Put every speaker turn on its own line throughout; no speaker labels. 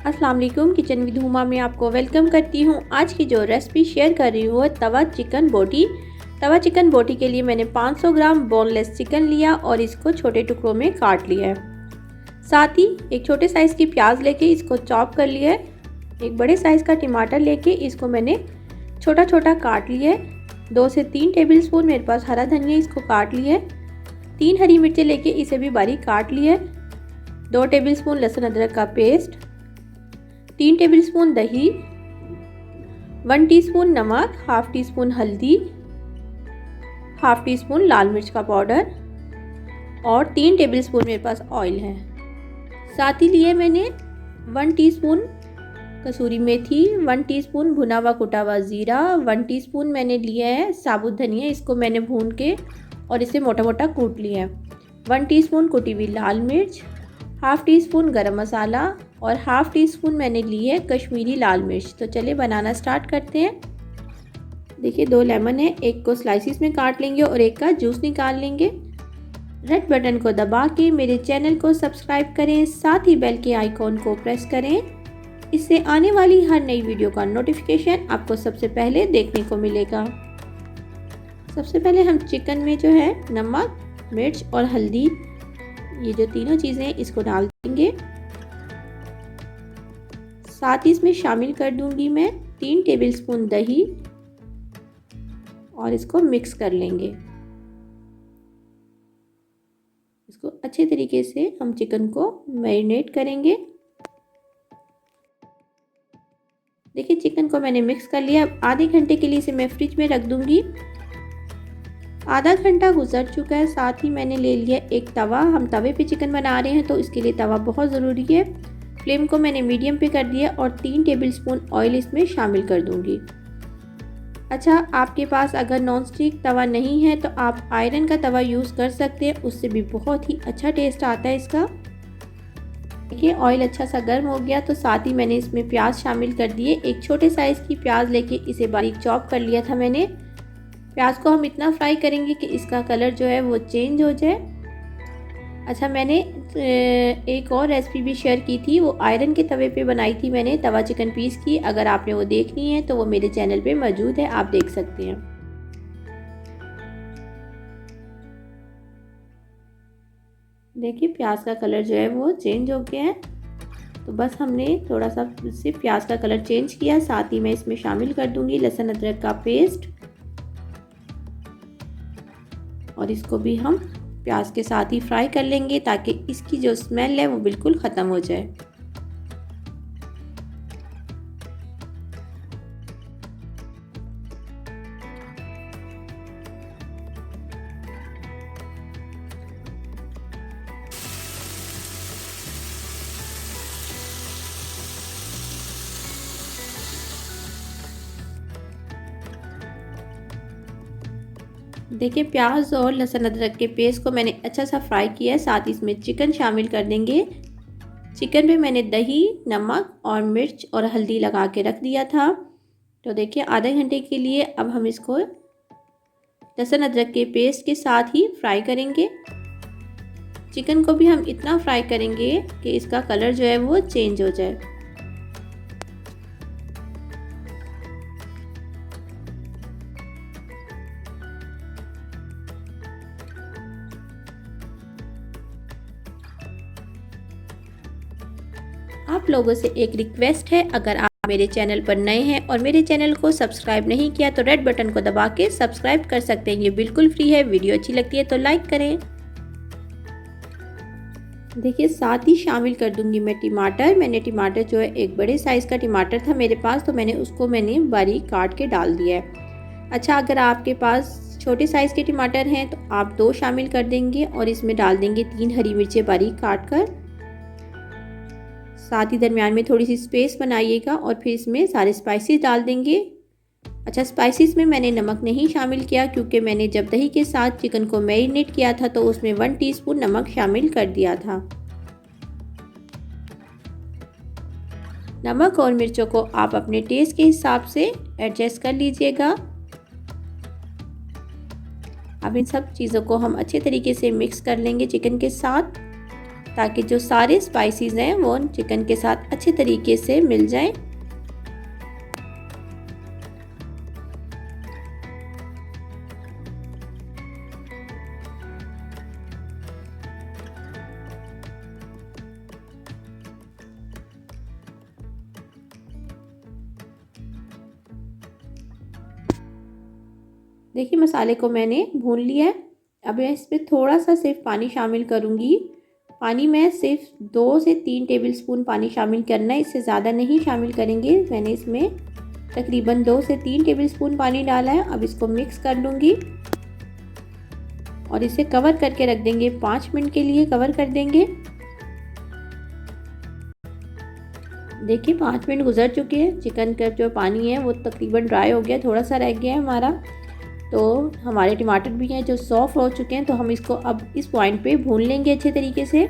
अस्सलाम वालेकुम, kitchen with Huma में आपको वेलकम करती हूँ। आज की जो रेसिपी शेयर कर रही हूँ वो तवा चिकन बोटी। तवा चिकन बोटी के लिए मैंने 500 ग्राम बोनलेस चिकन लिया और इसको छोटे टुकड़ों में काट लिया है। साथ ही एक छोटे साइज़ की प्याज लेके इसको चॉप कर लिया है। एक बड़े साइज़ का टमाटर लेके इसको मैंने छोटा छोटा काट लिया है। 2 से 3 टेबल स्पून मेरे पास हरा धनिया, इसको काट लिया है। 3 हरी मिर्चें लेके इसे भी बारीक काट लिया है। 2 टेबल स्पून लहसुन अदरक का पेस्ट, 3 टेबलस्पून दही, 1 टीस्पून नमक, हाफ टी स्पून हल्दी, हाफ टी स्पून लाल मिर्च का पाउडर और 3 टेबलस्पून मेरे पास ऑयल है। साथ ही लिए मैंने 1 टीस्पून कसूरी मेथी, 1 टीस्पून भुना हुआ कुटा हुआ ज़ीरा, 1 टीस्पून मैंने लिया है साबुत धनिया, इसको मैंने भून के और इसे मोटा मोटा कूट लिया है। 1 टीस्पून कुटी हुई लाल मिर्च, हाफ टी स्पून गरम मसाला और हाफ टी स्पून मैंने ली है कश्मीरी लाल मिर्च। तो चलिए बनाना स्टार्ट करते हैं। देखिए 2 लेमन है, एक को स्लाइसिस में काट लेंगे और एक का जूस निकाल लेंगे। रेड बटन को दबा के मेरे चैनल को सब्सक्राइब करें, साथ ही बेल के आइकॉन को प्रेस करें। इससे आने वाली हर नई वीडियो का नोटिफिकेशन आपको सबसे पहले देखने को मिलेगा। सबसे पहले हम चिकन में जो है नमक, मिर्च और हल्दी, ये जो तीनों चीज़ें इसको डाल देंगे। साथ ही इसमें शामिल कर दूंगी मैं 3 टेबलस्पून दही और इसको मिक्स कर लेंगे। इसको अच्छे तरीके से हम चिकन को मैरिनेट करेंगे। देखिए चिकन को मैंने मिक्स कर लिया। अब आधे घंटे के लिए इसे मैं फ्रिज में रख दूंगी। आधा घंटा गुजर चुका है। साथ ही मैंने ले लिया एक तवा। हम तवे पे चिकन बना रहे हैं तो इसके लिए तवा बहुत ज़रूरी है। फ्लेम को मैंने मीडियम पे कर दिया और 3 टेबलस्पून ऑयल इसमें शामिल कर दूंगी। अच्छा, आपके पास अगर नॉन स्टिक तवा नहीं है तो आप आयरन का तवा यूज़ कर सकते हैं, उससे भी बहुत ही अच्छा टेस्ट आता है इसका। देखिए ऑयल अच्छा सा गर्म हो गया तो साथ ही मैंने इसमें प्याज शामिल कर दिए। एक छोटे साइज़ की प्याज लेके इसे बारीक चॉप कर लिया था मैंने। प्याज को हम इतना फ्राई करेंगे कि इसका कलर जो है वो चेंज हो जाए। अच्छा, मैंने एक और रेसिपी भी शेयर की थी, वो आयरन के तवे पे बनाई थी मैंने तवा चिकन पीस की। अगर आपने वो देखनी है तो वो मेरे चैनल पे मौजूद है, आप देख सकते हैं। देखिए प्याज का कलर जो है वो चेंज हो गया है। तो बस हमने थोड़ा सा सिर्फ प्याज का कलर चेंज किया। साथ ही मैं इसमें शामिल कर दूंगी लहसुन अदरक का पेस्ट और इसको भी हम प्याज के साथ ही फ्राई कर लेंगे ताकि इसकी जो स्मेल है वो बिल्कुल ख़त्म हो जाए। देखिए प्याज और लहसुन अदरक के पेस्ट को मैंने अच्छा सा फ्राई किया है। साथ ही इसमें चिकन शामिल कर देंगे। चिकन पे मैंने दही, नमक और मिर्च और हल्दी लगा के रख दिया था। तो देखिए आधे घंटे के लिए अब हम इसको लहसुन अदरक के पेस्ट के साथ ही फ्राई करेंगे। चिकन को भी हम इतना फ्राई करेंगे कि इसका कलर जो है वो चेंज हो जाए। आप लोगों से एक रिक्वेस्ट है, अगर आप मेरे चैनल पर नए हैं और मेरे चैनल को सब्सक्राइब नहीं किया तो रेड बटन को दबा के सब्सक्राइब कर सकते हैं। ये बिल्कुल फ्री है। वीडियो अच्छी लगती है तो लाइक करें। देखिए साथ ही शामिल कर दूंगी मैं टमाटर। मैंने टमाटर जो है एक बड़े साइज़ का टमाटर था मेरे पास, तो मैंने बारीक काट के डाल दिया है। अच्छा, अगर आपके पास छोटे साइज़ के टमाटर हैं तो आप 2 शामिल कर देंगे और इसमें डाल देंगे 3 हरी मिर्चें बारीक काट कर। साथ ही दरमियान में थोड़ी सी स्पेस बनाइएगा और फिर इसमें सारे स्पाइसेस डाल देंगे। अच्छा, स्पाइसेस में मैंने नमक नहीं शामिल किया क्योंकि मैंने जब दही के साथ चिकन को मैरिनेट किया था तो उसमें 1 टीस्पून नमक शामिल कर दिया था। नमक और मिर्चों को आप अपने टेस्ट के हिसाब से एडजस्ट कर लीजिएगा। अब इन सब चीज़ों को हम अच्छे तरीके से मिक्स कर लेंगे चिकन के साथ। ताकि जो सारे स्पाइसेस हैं वो चिकन के साथ अच्छे तरीके से मिल जाएं। देखिए मसाले को मैंने भून लिया है। अब मैं इसमें थोड़ा सा सिर्फ पानी शामिल करूँगी। पानी में सिर्फ 2 से 3 टेबलस्पून पानी शामिल करना है, इससे ज़्यादा नहीं शामिल करेंगे। मैंने इसमें तकरीबन 2 से 3 टेबलस्पून पानी डाला है। अब इसको मिक्स कर लूँगी और इसे कवर करके रख देंगे। 5 मिनट के लिए कवर कर देंगे। देखिए 5 मिनट गुजर चुके हैं। चिकन का जो पानी है वो तकरीबन ड्राई हो गया, थोड़ा सा रह गया है हमारा। तो हमारे टमाटर भी हैं जो सॉफ्ट हो चुके हैं। तो हम इसको अब इस पॉइंट पे भून लेंगे अच्छे तरीके से।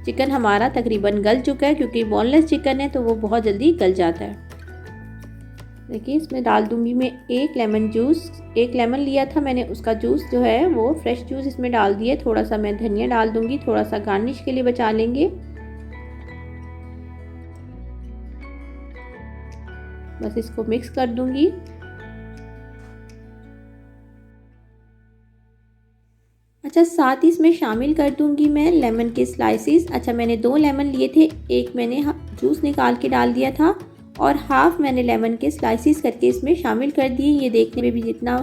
चिकन हमारा तकरीबन गल चुका है, क्योंकि बोनलेस चिकन है तो वो बहुत जल्दी गल जाता है। देखिए इसमें डाल दूंगी मैं 1 लेमन जूस। 1 लेमन लिया था मैंने, उसका जूस जो है वो फ्रेश जूस इसमें डाल दिए। थोड़ा सा मैं धनिया डाल दूंगी, थोड़ा सा गार्निश के लिए बचा लेंगे। बस इसको मिक्स कर दूंगी। अच्छा, साथ ही इसमें शामिल कर दूंगी मैं लेमन के स्लाइसिस। अच्छा, मैंने 2 लेमन लिए थे, एक मैंने जूस निकाल के डाल दिया था और हाफ मैंने लेमन के स्लाइसिस करके इसमें शामिल कर दिए। ये देखने में भी जितना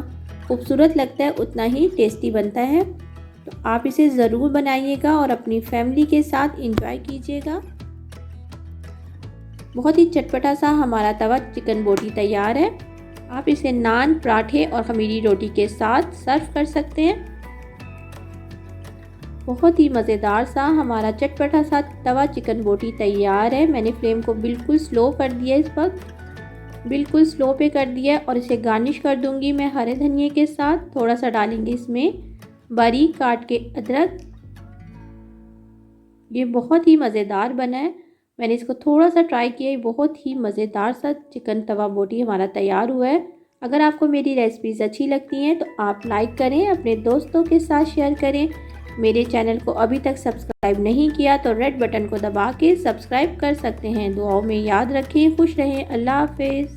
खूबसूरत लगता है उतना ही टेस्टी बनता है। तो आप इसे ज़रूर बनाइएगा और अपनी फैमिली के साथ इंजॉय कीजिएगा। बहुत ही चटपटा सा हमारा तवा चिकन बोटी तैयार है। आप इसे नान, पराठे और खमीरी रोटी के साथ सर्व कर सकते हैं। बहुत ही मज़ेदार सा हमारा चटपटा सा तवा चिकन बोटी तैयार है। मैंने फ्लेम को बिल्कुल स्लो कर दिया, इस वक्त बिल्कुल स्लो पे कर दिया और इसे गार्निश कर दूंगी मैं हरे धनिए के साथ। थोड़ा सा डालेंगे इसमें बारीक काट के अदरक। ये बहुत ही मज़ेदार बना है। मैंने इसको थोड़ा सा ट्राई किया, बहुत ही मज़ेदार सा चिकन तवा बोटी हमारा तैयार हुआ है। अगर आपको मेरी रेसिपीज़ अच्छी लगती हैं तो आप लाइक करें, अपने दोस्तों के साथ शेयर करें। मेरे चैनल को अभी तक सब्सक्राइब नहीं किया तो रेड बटन को दबा के सब्सक्राइब कर सकते हैं। दुआओं में याद रखें। खुश रहें। अल्लाह हाफिज़।